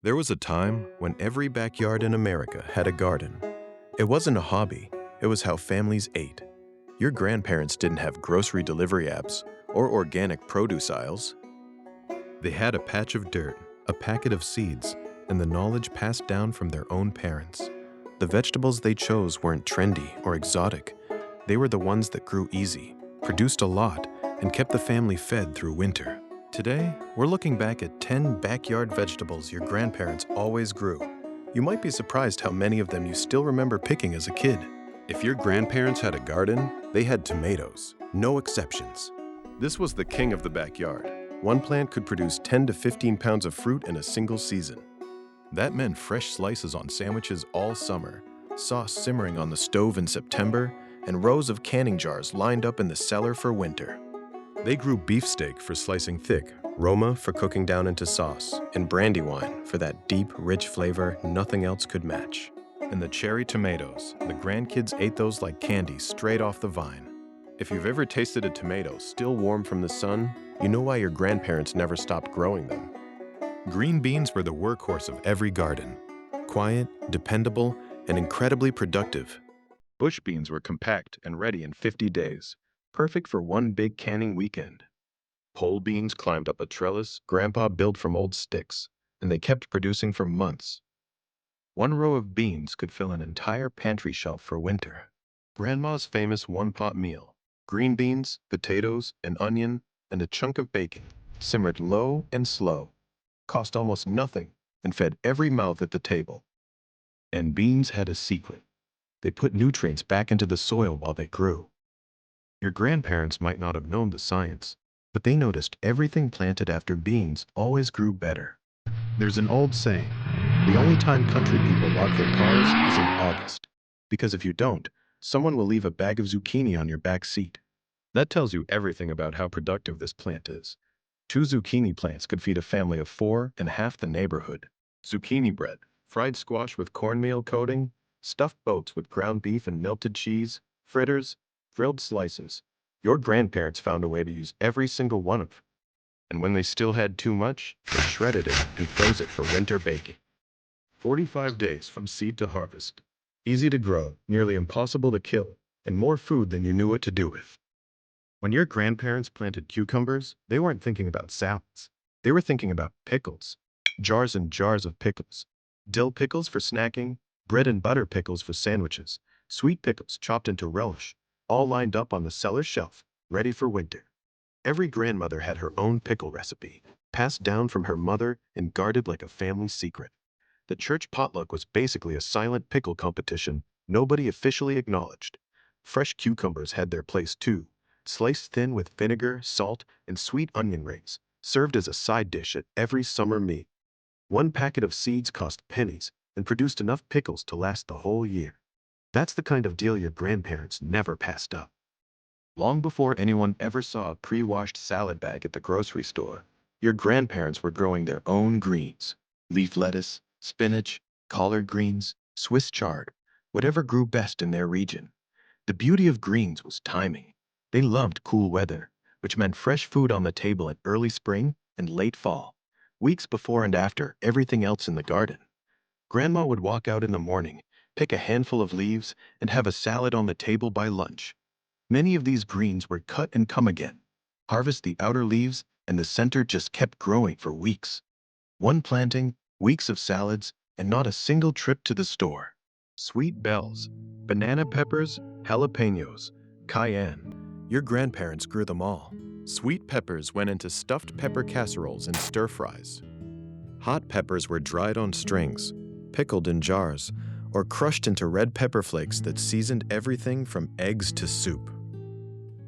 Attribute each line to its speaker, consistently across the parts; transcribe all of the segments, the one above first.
Speaker 1: There was a time when every backyard in America had a garden. It wasn't a hobby, it was how families ate. Your grandparents didn't have grocery delivery apps or organic produce aisles. They had a patch of dirt, a packet of seeds, and the knowledge passed down from their own parents. The vegetables they chose weren't trendy or exotic. They were the ones that grew easy, produced a lot, and kept the family fed through winter. Today, we're looking back at 10 backyard vegetables your grandparents always grew. You might be surprised how many of them you still remember picking as a kid. If your grandparents had a garden, they had tomatoes, no exceptions. This was the king of the backyard. One plant could produce 10 to 15 pounds of fruit in a single season. That meant fresh slices on sandwiches all summer, sauce simmering on the stove in September, and rows of canning jars lined up in the cellar for winter. They grew beefsteak for slicing thick, Roma for cooking down into sauce, and brandywine for that deep, rich flavor nothing else could match. And the cherry tomatoes, the grandkids ate those like candy straight off the vine. If you've ever tasted a tomato still warm from the sun, you know why your grandparents never stopped growing them. Green beans were the workhorse of every garden. Quiet, dependable, and incredibly productive. Bush beans were compact and ready in 50 days, perfect for one big canning weekend. Pole beans climbed up a trellis Grandpa built from old sticks, and they kept producing for months. One row of beans could fill an entire pantry shelf for winter. Grandma's famous one-pot meal, green beans, potatoes, an onion, and a chunk of bacon, simmered low and slow, cost almost nothing, and fed every mouth at the table. And beans had a secret. They put nutrients back into the soil while they grew. Your grandparents might not have known the science, but they noticed everything planted after beans always grew better. There's an old saying, the only time country people lock their cars is in August, because if you don't, someone will leave a bag of zucchini on your back seat. That tells you everything about how productive this plant is. 2 zucchini plants could feed a family of 4 and half the neighborhood. Zucchini bread, fried squash with cornmeal coating, stuffed boats with ground beef and melted cheese, fritters, grilled slices. Your grandparents found a way to use every single one of them. And when they still had too much, they shredded it and froze it for winter baking. 45 days from seed to harvest. Easy to grow, nearly impossible to kill, and more food than you knew what to do with. When your grandparents planted cucumbers, they weren't thinking about salads. They were thinking about pickles. Jars and jars of pickles. Dill pickles for snacking, bread and butter pickles for sandwiches, sweet pickles chopped into relish, all lined up on the cellar shelf, ready for winter. Every grandmother had her own pickle recipe, passed down from her mother and guarded like a family secret. The church potluck was basically a silent pickle competition nobody officially acknowledged. Fresh cucumbers had their place too, sliced thin with vinegar, salt, and sweet onion rings, served as a side dish at every summer meal. One packet of seeds cost pennies and produced enough pickles to last the whole year. That's the kind of deal your grandparents never passed up. Long before anyone ever saw a pre-washed salad bag at the grocery store, your grandparents were growing their own greens. Leaf lettuce, spinach, collard greens, Swiss chard, whatever grew best in their region. The beauty of greens was timing. They loved cool weather, which meant fresh food on the table in early spring and late fall, weeks before and after everything else in the garden. Grandma would walk out in the morning, pick a handful of leaves, and have a salad on the table by lunch. Many of these greens were cut and come again. Harvest the outer leaves, and the center just kept growing for weeks. One planting, weeks of salads, and not a single trip to the store. Sweet bells, banana peppers, jalapenos, cayenne. Your grandparents grew them all. Sweet peppers went into stuffed pepper casseroles and stir-fries. Hot peppers were dried on strings, pickled in jars, or crushed into red pepper flakes that seasoned everything from eggs to soup.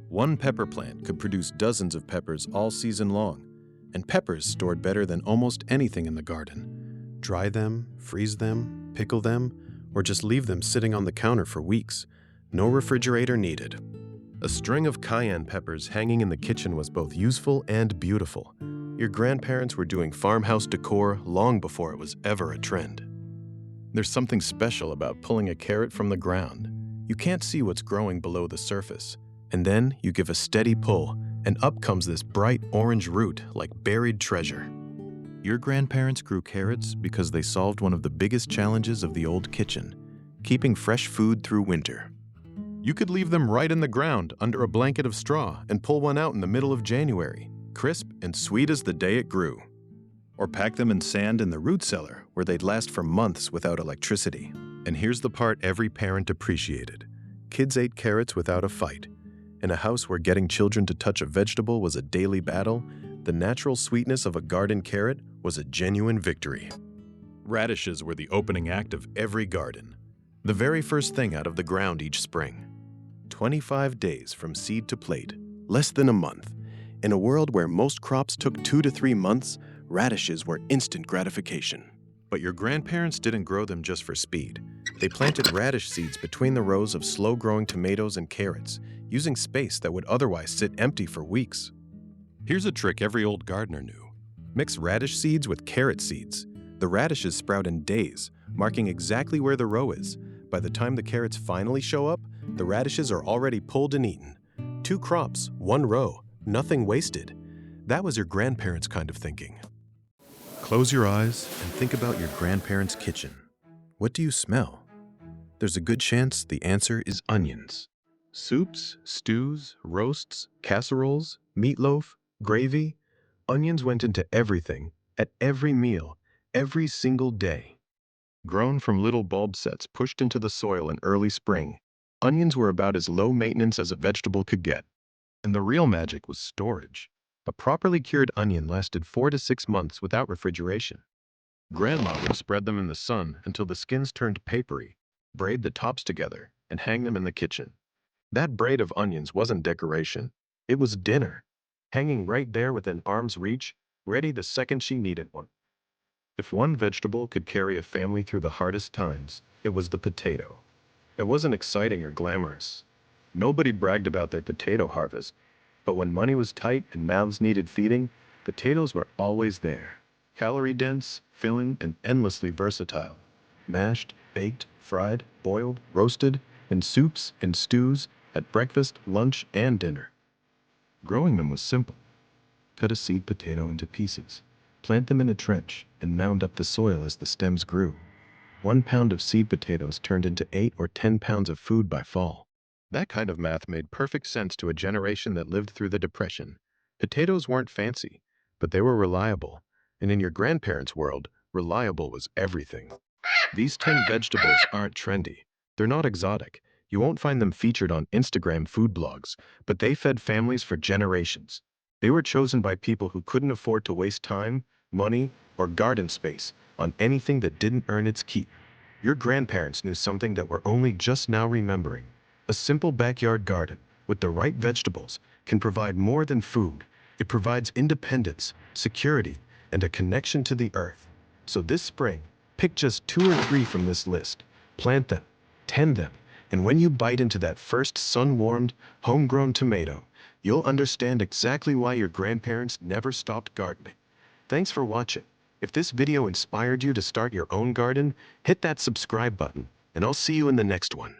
Speaker 1: One pepper plant could produce dozens of peppers all season long, and peppers stored better than almost anything in the garden. Dry them, freeze them, pickle them, or just leave them sitting on the counter for weeks. No refrigerator needed. A string of cayenne peppers hanging in the kitchen was both useful and beautiful. Your grandparents were doing farmhouse decor long before it was ever a trend. There's something special about pulling a carrot from the ground. You can't see what's growing below the surface, and then you give a steady pull, and up comes this bright orange root like buried treasure. Your grandparents grew carrots because they solved one of the biggest challenges of the old kitchen, keeping fresh food through winter. You could leave them right in the ground under a blanket of straw and pull one out in the middle of January, crisp and sweet as the day it grew. Or pack them in sand in the root cellar where they'd last for months without electricity. And here's the part every parent appreciated. Kids ate carrots without a fight. In a house where getting children to touch a vegetable was a daily battle, the natural sweetness of a garden carrot was a genuine victory. Radishes were the opening act of every garden, the very first thing out of the ground each spring. 25 days from seed to plate, less than a month. In a world where most crops took 2 to 3 months, radishes were instant gratification. But your grandparents didn't grow them just for speed. They planted radish seeds between the rows of slow-growing tomatoes and carrots, using space that would otherwise sit empty for weeks. Here's a trick every old gardener knew. Mix radish seeds with carrot seeds. The radishes sprout in days, marking exactly where the row is. By the time the carrots finally show up, the radishes are already pulled and eaten. 2 crops, 1 row, nothing wasted. That was your grandparents' kind of thinking. Close your eyes and think about your grandparents' kitchen. What do you smell? There's a good chance the answer is onions. Soups, stews, roasts, casseroles, meatloaf, gravy. Onions went into everything, at every meal, every single day. Grown from little bulb sets pushed into the soil in early spring, onions were about as low maintenance as a vegetable could get. And the real magic was storage. A properly cured onion lasted 4 to 6 months without refrigeration. Grandma would spread them in the sun until the skins turned papery, braid the tops together, and hang them in the kitchen. That braid of onions wasn't decoration. It was dinner, hanging right there within arm's reach, ready the second she needed one. If one vegetable could carry a family through the hardest times, it was the potato. It wasn't exciting or glamorous. Nobody bragged about their potato harvest, but when money was tight and mouths needed feeding, potatoes were always there. Calorie-dense, filling, and endlessly versatile. Mashed, baked, fried, boiled, roasted, in soups and stews, at breakfast, lunch, and dinner. Growing them was simple. Cut a seed potato into pieces, plant them in a trench, and mound up the soil as the stems grew. 1 pound of seed potatoes turned into 8 or 10 pounds of food by fall. That kind of math made perfect sense to a generation that lived through the Depression. Potatoes weren't fancy, but they were reliable. And in your grandparents' world, reliable was everything. These 10 vegetables aren't trendy. They're not exotic. You won't find them featured on Instagram food blogs, but they fed families for generations. They were chosen by people who couldn't afford to waste time, money, or garden space on anything that didn't earn its keep. Your grandparents knew something that we're only just now remembering. A simple backyard garden, with the right vegetables, can provide more than food. It provides independence, security, and a connection to the earth. So this spring, pick just 2 or 3 from this list, plant them, tend them, and when you bite into that first sun-warmed, homegrown tomato, you'll understand exactly why your grandparents never stopped gardening. Thanks for watching. If this video inspired you to start your own garden, hit that subscribe button, and I'll see you in the next one.